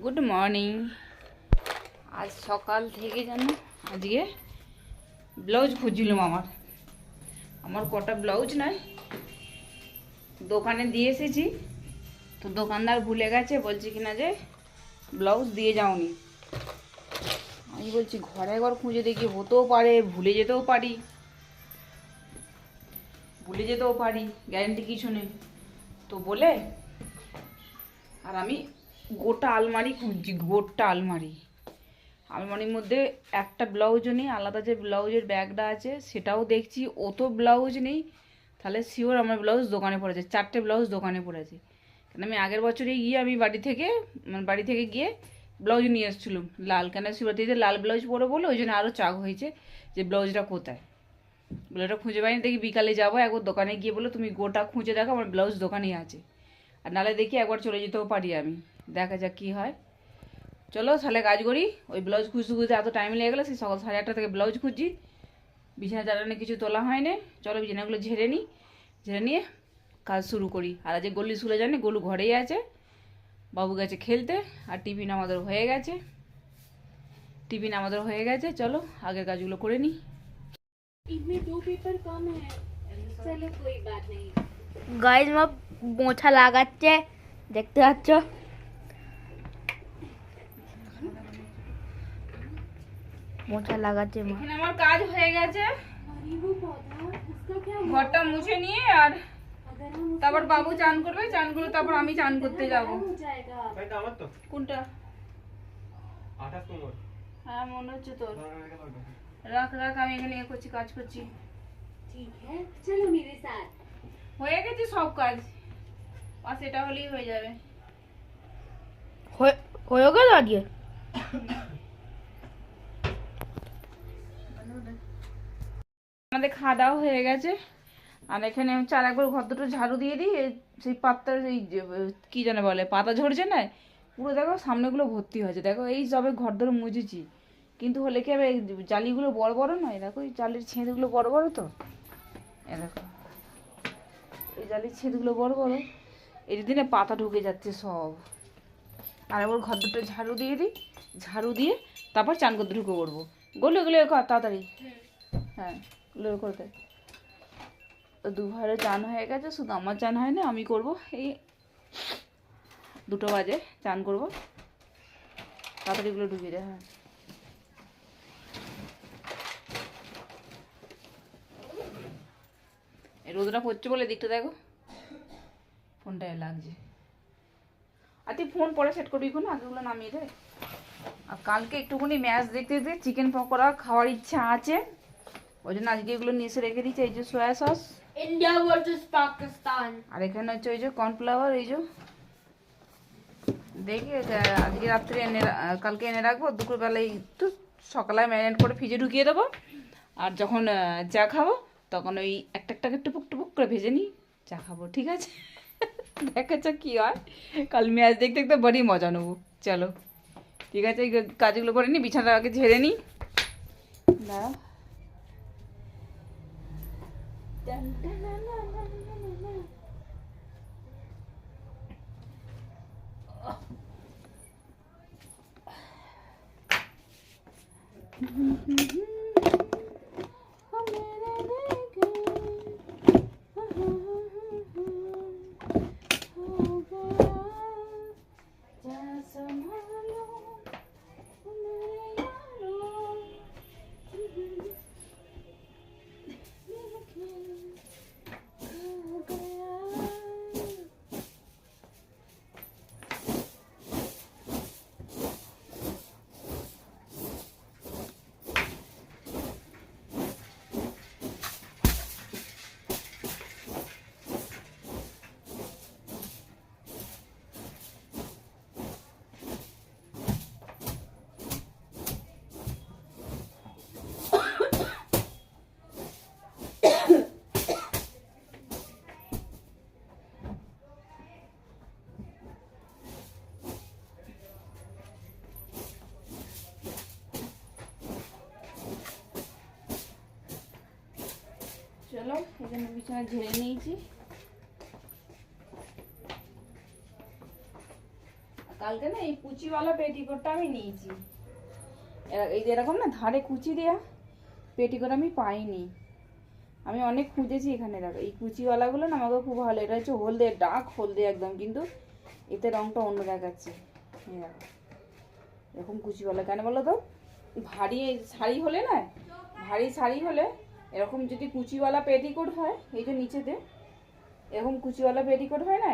Good morning. আজ সকাল থেকে জানো আজকে ব্লাউজ খুঁজছিলাম। আমার কটা ব্লাউজ নাই, দোকানে দিয়ে এসেছি। তো দোকানদার ভুলে গেছে, বলছে কিনা যে ব্লাউজ দিয়ে যাওনি। আমি বলছি ঘরে একবার খুঁজে দেখি, হতেও পারে ভুলে যেতেও পারি, গ্যারেন্টি কিছু নেই। তো বলে আর আমি গোটা আলমারি খুঁজছি, গোটা আলমারির মধ্যে একটা ব্লাউজও নেই। আলাদা যে ব্লাউজের ব্যাগটা আছে সেটাও দেখছি, ও তো ব্লাউজ নেই। তাহলে শিওর আমার ব্লাউজ দোকানে পড়েছে, 4টে ব্লাউজ দোকানে পড়েছে। কেন আমি আগের বছরে গিয়ে আমি বাড়ি থেকে গিয়ে ব্লাউজ নিয়ে এসেছিলাম লাল, কেন শিবরাত্রিতে লাল ব্লাউজ পরে বলে ওই জন্য আরও চাক হয়েছে যে ব্লাউজটা কোথায়। ব্লাউজটা খুঁজে পাইনি, দেখি বিকালে যাবো একবার দোকানে গিয়ে বলে তুমি গোটা খুঁজে দেখো, আমার ব্লাউজ দোকানেই আছে। আর নাহলে দেখি একবার চলে যেতেও পারি আমি, দেখা যাক কী হয়। চলো তাহলে কাজ করি। ওই ব্লাউজ খুঁজতে খুঁজতে এত টাইম লেগে গেলো, সেই সকাল 8:30 থেকে ব্লাউজ খুঁজছি। বিছানা চাটানে কিছু তোলা হয়নি, চলো বিছানাগুলো ঝেড়ে নিয়ে কাজ শুরু করি। আর আজ গল্লি স্কুলে জানি, গলু ঘরেই আছে, বাবু গেছে খেলতে। আর টিফিন আমাদের হয়ে গেছে। চলো আগের কাজগুলো করে নিই। গাইজ মা মোছা লাগাচ্ছে, দেখতে পাচ্ছ। মোছা লাগাচ্ছে মা। এখানে আমার কাজ হয়ে গেছে, ঘরটা মুছে নিয়ে আর তারপর বাবু চান করবে, চান করে তারপর আমি চান করতে যাবো। কোনটা? হ্যাঁ মনে হচ্ছে তোর। রাখ আমি এখানে কাজ করছি। হয়ে গেছে সব কাজ, বাস এটা হলেই হয়ে যাবে। হয়ে গেল আজকে। আমাদের খাওয়া দাওয়া হয়ে গেছে। আর এখানে আমি চার একবার ঘর দুটো ঝাড়ু দিয়ে দিই। সেই পাতার এই কি জানে বলে, পাতা ঝরছে না, পুরো দেখো সামনেগুলো ভর্তি হয়েছে। দেখো এই সবে ঘর ধরে মুছেছি, কিন্তু হলে কি হবে, জালিগুলো বড় বড় নয়, দেখো এই জালির ছেঁদগুলো বড় বড়। তো এ দেখো এই জালির ছেদগুলো বড় বড়, এই দিনে পাতা ঢুকে যাচ্ছে সব। আর একবার ঘর দুটো ঝাড়ু দিয়ে দিই, ঝাড়ু দিয়ে তারপর চান করতে ঢুকে পড়বো। এগুলো কর তাড়াতাড়ি। হ্যাঁ এগুলো করতে। দু ভাইয়ের চান হয়ে গেছে, শুধু আমার চান হয়নি, আমি করব। এই 2টো বাজে চান করব, তাড়াতাড়ি এগুলো ঢুকে যায়। হ্যাঁ এই রোদটা পড়ছে বলে দিকটা দেখো, ফোনটায় লাগছে। আর তুই ফোন পরে সেট করবি, কোনো আগেগুলো নামিয়ে দে। আর কালকে একটুখানি ম্যাচ দেখতে চিকেন পকোড়া খাওয়ার ইচ্ছা আছে, ওই জন্য আজকে এগুলো নিয়ে এসে রেখে দিচ্ছি। এই যে soya sauce, India versus Pakistan. আর এখানে হচ্ছে ওই যে কর্নফ্লাওয়ার। এই যে দেখি আজকে রাত্রে কালকে এনে রাখবো, দুপুরবেলায় একটু সকালে ম্যারিনেট করে ফ্রিজে ঢুকিয়ে দেবো। আর যখন চা খাবো তখন ওই একটা টুপুক টুপুক করে ভেজে নিই, চা খাবো। ঠিক আছে, দেখাচ্ছ কি হয়। কাল ম্যাচ দেখতে দেখতে বড়ই মজা নেবো। চলো ঠিক আছে, এই কাজগুলো করে নিই, বিছানাটা আগে ঝেড়ে নিই। দাঁড়াও। চলো এখানে বিছানা ঝেড়ে নিয়েছি। কালকে না এই কুচিওয়ালা পেটিকোটটা আমি নিয়েছি। এই যে এরকম না ধারে কুচি দেয়া পেটিকোট আমি পাইনি। আমি অনেক খুঁজেছি এখানে। দেখো এই কুচিওয়ালাগুলো না আমাকে খুব ভালো। এটা হচ্ছে হলদে, ডার্ক হলদে একদম, কিন্তু এতে রংটা অন্য দেখাচ্ছে। এই দেখো এরকম কুচিওয়ালা। কেন বলো তো, ভারী শাড়ি হলে না, ভারী শাড়ি হলে এরকম যদি কুচিওয়ালা পেটিকোট হয়, এই যে নিচেতে এরকম কুচিওয়ালা পেটিকোট হয় না,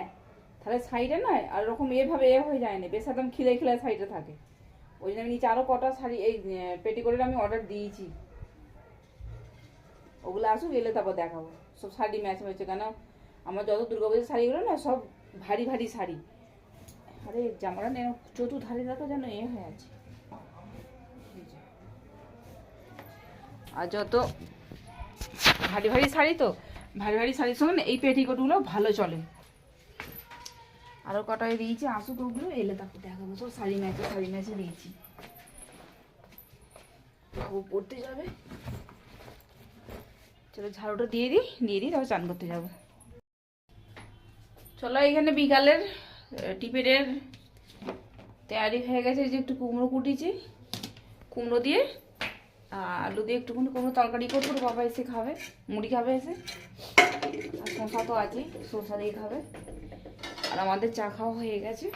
তাহলে সাইডে না আর এরকম এভাবে হয়ে যায় না, বেশ একদম খিলে খিলে সাইডে থাকে। ওই জন্য আমি নিচে আরও কটা শাড়ি এই পেটিকোটের আমি অর্ডার দিয়েছি। ওগুলো আসুক, এলে তারপর দেখাবো। সব শাড়ি ম্যাচ হয়েছে, কেন আমার যত দুর্গাপুজোর শাড়িগুলো না সব ভারী ভারী শাড়ি। আরে জামাটা নেই, চতুর্ধারে দেখো যেন হয়ে আছে। আর যত ভারী ভারী শাড়ি, তো ভারী ভারী শাড়ির সঙ্গে না এই পেটিকোটগুলো ভালো চলে। আরও কটায় দিয়েছি, আসুক ওগুলো, এলে তারপর দেখাবো। সব শাড়ি ম্যাচে দিয়েছি। ও পড়তে যাবে, চলো ঝাড়ুটা দিয়ে দিই তারপর চান করতে যাবো। চলো এখানে বিকালের টিফিনের তৈরি হয়ে গেছে। যে একটু কুমড়ো কুটিছি, কুমড়ো দিয়ে আলু দিয়ে একটুখানি কুমড়ো তরকারি করবো, বাবা এসে খাবে, মুড়ি খাবে এসে। আর শসা তো আছেই, শসা দিয়ে খাবে। আর আমাদের চা খাওয়া হয়ে গেছে,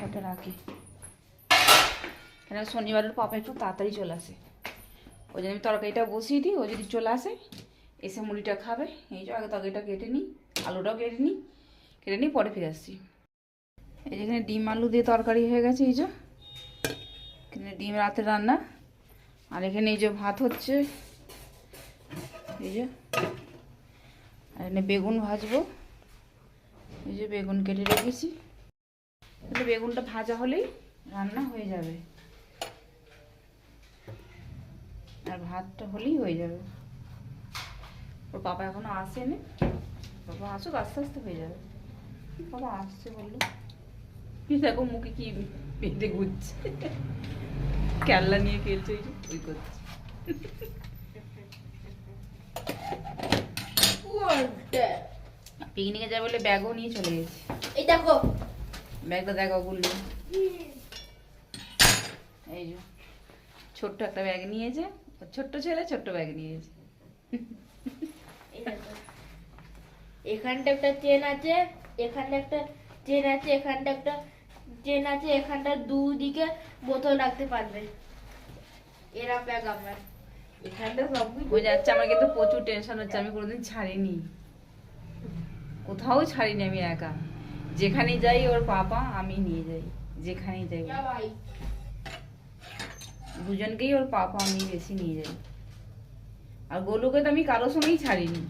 ওটা রাখি। কেন শনিবারের পাপা একটু তাড়াতাড়ি চলে আসে, ওই জন্য আমি তরকারিটা বসিয়ে দিই। ও যদি চলে আসে, এসে মুড়িটা খাবে। এই যে আগে তরকারিটা কেটে নিই, আলুটাও কেটে নিই, পরে ফিরে আসছি। এই যে এখানে ডিম আলু দিয়ে তরকারি হয়ে গেছে। এই যে এখানে ডিম রাতে রান্না। আর এখানে এই যে ভাত হচ্ছে, এই যে। আর এখানে বেগুন ভাজবো, এই যে বেগুন কেটে রেখেছি। বেগুনটা ভাজা হলেই রান্না হয়ে যাবে, আর ভাতটা হলেই হয়ে যাবে। ওর বাবা এখনো আসেনি, বাবা আসুক, আস্তে আস্তে হয়ে যাবে। বাবা আসছে বললো, কি দেখো মুখে কি বেঁধে ঘুরছে, কেল্লা নিয়ে খেলছে, ওই করছে। পিকনিকে যাবে বলে ব্যাগও নিয়ে চলে গেছে। এই দেখো ব্যাগটা দেখো বললো, এই যে ছোট্ট একটা ব্যাগ নিয়েছে, ছোট্ট ছেলে ছোট্ট ব্যাগ নিয়েছে। এখানটা একটা চেন আছে, এখানটা একটা চেন আছে, এখানটা একটা চেন আছে, এখানটা দুদিকে বোতল রাখতে পারবে। এরা ব্যাগ আমার এখানটা সব ও যাচ্ছে। আমার কিন্তু প্রচুর টেনশন হচ্ছে, আমি কোনোদিন ছাড়িনি, কোথাও ছাড়িনি আমি একা। যেখানে যাই ওর পাপা আমি নিয়ে যাই, যেখানেই যাই ভাই দুজনকেই ওর পাপা আমি বেশি নিয়ে যাই। আর গোলুকে তো আমি কারোর সঙ্গেই ছাড়িনি,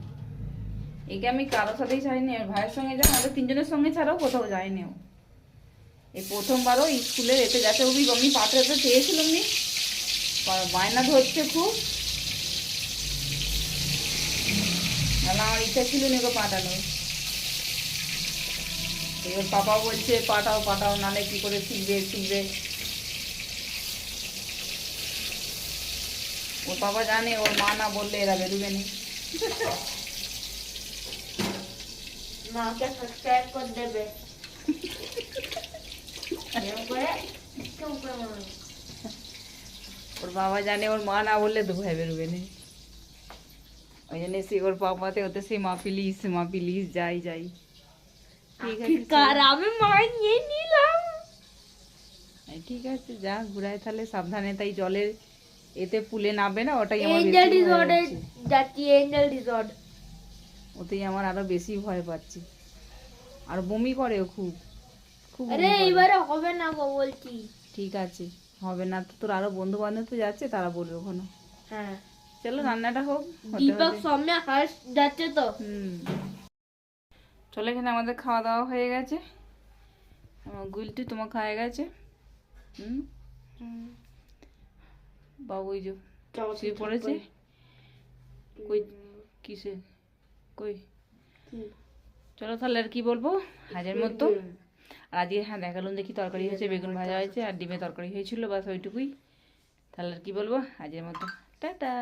একে আমি কারোর সাথেই ছাড়িনি। আর ভাইয়ের সঙ্গে যাই, আমাদের তিনজনের সঙ্গে ছাড়াও কোথাও যায়নি ও। এই প্রথমবারও স্কুলে এতে যাতে আমি পাঠাতে চেয়েছিলাম নি, বায়না ধরছে খুব। নাহলে আমার ইচ্ছা ছিল না ওকে পাঠানোর। এবার পাপা বলছে পাঠাও, নাহলে কি করে শিখবে। ওর বাবা জানে ওর মা না বললে এরা বেরোবে না। মাকে সাবস্ক্রাইব করে দেবে। ওর বাবা জানে ওর মা না বললে তো ভয় বেরোবে না। ওই জন্য সে ওর পাপাতে হতে সে মা প্লিজ যাই। ঠিক আছে আমি মাই নিয়ে নিলাম। ঠিক আছে, যা ঘুরায় তাহলে সাবধানে। তাই জলের এতে পুলে নামবে না, ওটাই আমার এঞ্জেল বেশি ভয় রিসর্টে হচ্ছে। যাচ্ছি, এঞ্জেল রিসর্ট। ওতেই আমার আরো বেশি ভয় পাচ্ছি। আর বমি করে ও খুব বমি আরে করে। এবারে হবে না গো বলছি। ঠিক আছে, হবে না তো, তোর আরো বন্ধু বান্ধব তো যাচ্ছে, তারা বলবে ওখানে। হ্যাঁ চলো রান্নাটা হোক। দীপক সৌম্য হার্ষ যাচ্ছে তো। চলো এখানে আমাদের খাওয়া দাওয়া হয়ে গেছে। গুলটি তোমার খাওয়া গেছে। বাবু ওই যে শুয়ে পড়েছে। কই কিসে কই? চলো তাহলে আর কি বলবো, হাজার মতো। আর আজকে হ্যাঁ দেখালুন, দেখি তরকারি হয়েছে, বেগুন ভাজা হয়েছে আর ডিমে তরকারি হয়েছিল, বাস ওইটুকুই। তাহলে আর কি বলবো, আজকের মতো টাটা।